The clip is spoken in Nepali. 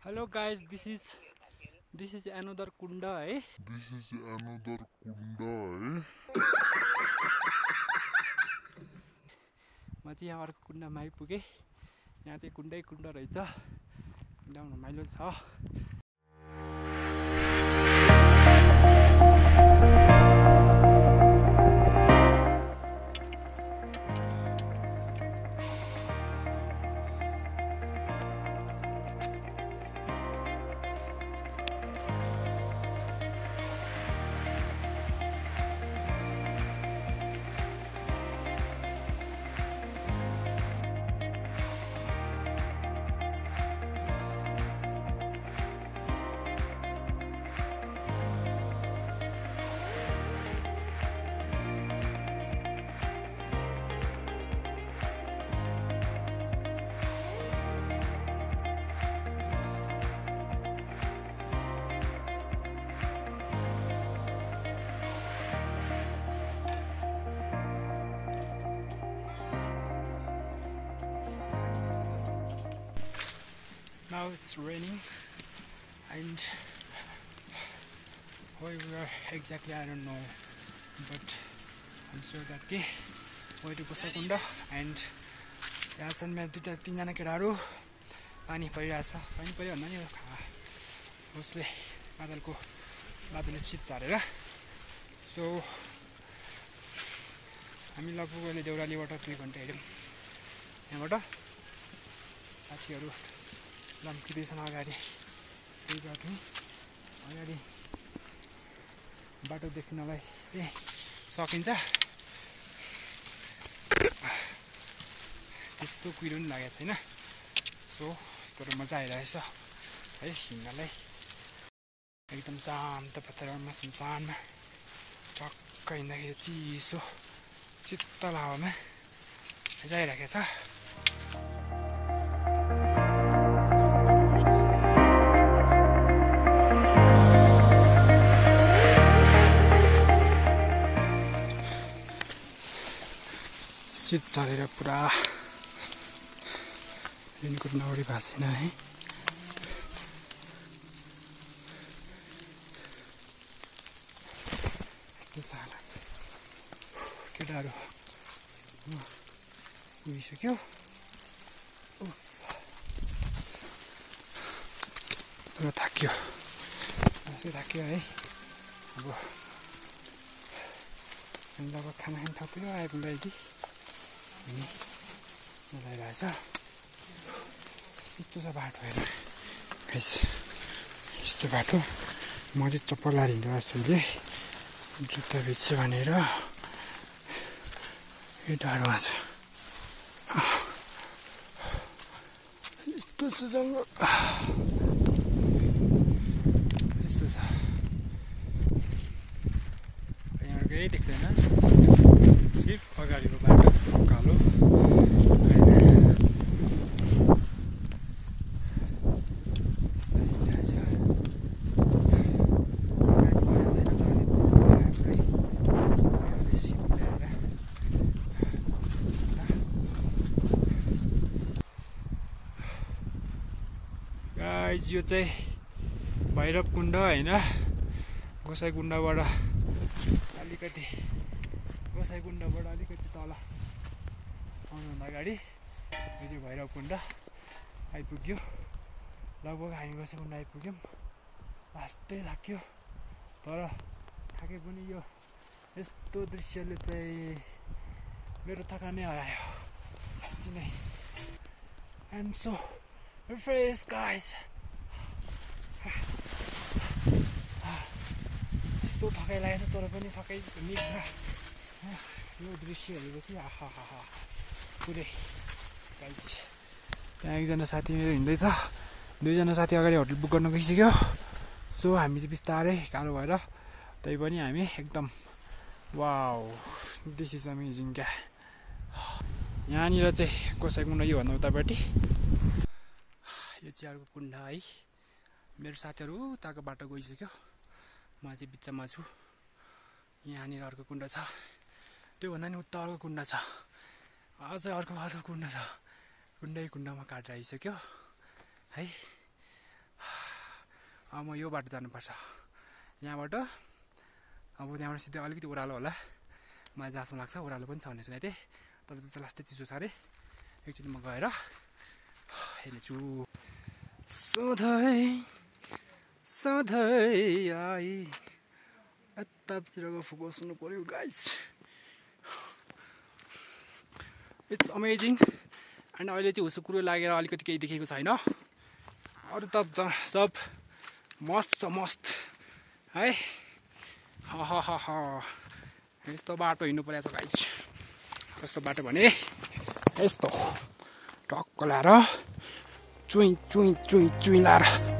Hello guys, this is another kunda है. This is another kunda है. म चाहिँ यहाँ अर्को कुण्डमा आइपुगेँ. यहाँ चाहिँ कुण्डै कुण्ड रहेछ. एकदम रमाइलो छ. Now it's raining and where we are exactly I don't know, but I'm sure that के way to Kosakunda and यहाँ छन् मेरो दुईटा तीनजना केटाहरू. पानी परिरहेछ. पानी पर्यो भन्दा नि उसले बादलले शीत झारेर. सो हामी लगभग अहिले देउरालीबाट 2 घण्टा हिँड्यौँ. यहाँबाट साथीहरू लम्किँदैछन् अगाडि. त्यही अगाडि बाटो देख्नलाई चाहिँ सकिन्छ. त्यस्तो कुहिरो पनि लागेको छैन. सो तर मजा आइरहेछ है हिँड्नलाई. एकदम शान्त वातावरणमा सुनसानमा टक्क हिँड्दाखेरि चिसो शीतल हावामा मजा आइरहेको छ. शीत झरेर पुरा रेनकोट नगरी भएको छैन है. केटाहरू पुगिसक्यो. तर थाक्यो है. अब हामी लगभग खाना खान थप्यो आइपुग्दा लगाइरहेछ. यस्तो छ बाटो हेर गाइस. यस्तो बाटो. म चाहिँ चप्पल लाएर हिँडिरहेको छु. जुत्ता बेच्छु भनेर केटाहरू आएको छ. यस्तो छ जङ्गल. यस्तो छ यहाँ केही देख्दैन. सिर्फ अगाडिको बाटो कालो. गाइस यो चाहिँ भैरव कुण्ड होइन. गोसाइकुण्डबाट अलिकति तल आउनुभन्दा अगाडि यो चाहिँ भैरव कुण्ड आइपुग्यो. लगभग हामी गोसाइकुण्ड आइपुग्यौँ. लास्टै थाक्यो. तर थाके पनि यो यस्तो दृश्यले चाहिँ मेरो थकानै हरायो साँच्चै नै. I'm so refreshed guys. यस्तो थकाइ लागेछ तर पनि थकाइ निद्रा. यो दृश्य हेरेपछि आहा पुरै गाइस. त्यहाँ एकजना साथी मेरो हिँड्दैछ. 2जना साथी अगाडि होटल बुक गर्न गइसक्यो. सो हामी चाहिँ बिस्तारै गाह्रो भएर तै पनि हामी एकदम वाउ दिस इज अमेजिङ क्या. यहाँनिर चाहिँ गोसाइकुण्ड यो भन्दा उतापट्टि यो चाहिँ अर्को कुण्ड है. मेरो साथीहरू उताको बाटो गइसक्यो. म चाहिँ बिचमा छु. यहाँनिर अर्को कुण्ड छ. त्यो भन्दा नि उता अर्को कुण्ड छ. अझै अर्को कुण्ड छ. कुण्डै कुण्डमा काटेर आइसक्यो है. म यो बाटो जानुपर्छ यहाँबाट अब त्यहाँबाट सिधै अलिकति ओह्रालो होला मलाई जहाँसम्म लाग्छ ओह्रालो पनि छ भन्ने सुनेको थिएँ तर त्यो चाहिँ लास्टै चिसो छ अरे एकचोटि म गएर हेर्नेछु सधैँ आई यतातिरको फोकस हुनु पर्यो गाइज इट्स अमेजिङ एन्ड अहिले चाहिँ हुसुकुरो लागेर अलिकति केही देखेको छैन अरू त सब मस्त छ मस्त है यस्तो बाटो हिँड्नु परेको छ गाइज कस्तो बाटो भने यस्तो टक्क लाएर चुई लाएर